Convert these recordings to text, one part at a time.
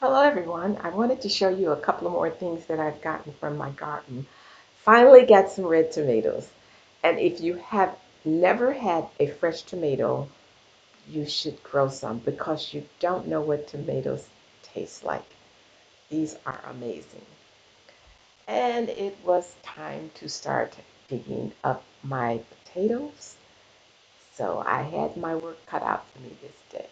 Hello everyone. I wanted to show you a couple of more things that I've gotten from my garden. Finally got some red tomatoes. And if you have never had a fresh tomato, you should grow some because you don't know what tomatoes taste like. These are amazing. And it was time to start digging up my potatoes. So I had my work cut out for me this day.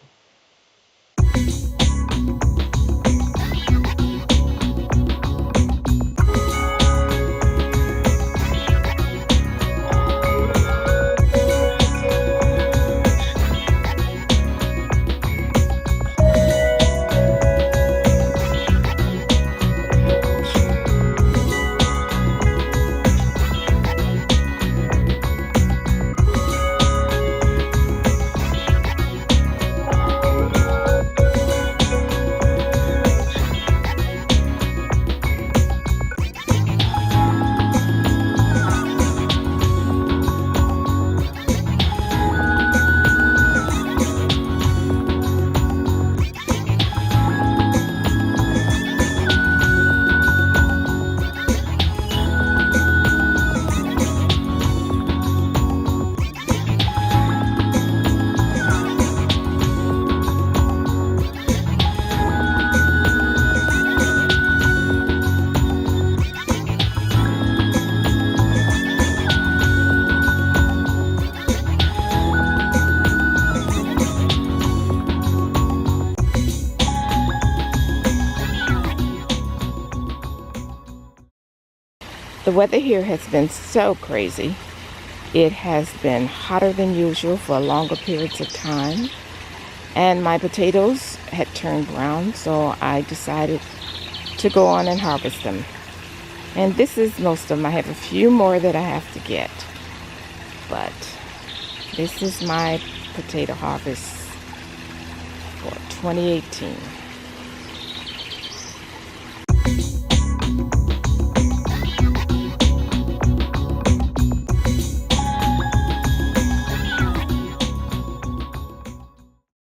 The weather here has been so crazy. It has been hotter than usual for longer periods of time. And my potatoes had turned brown, so I decided to go on and harvest them. And this is most of them. I have a few more that I have to get. But this is my potato harvest for 2018.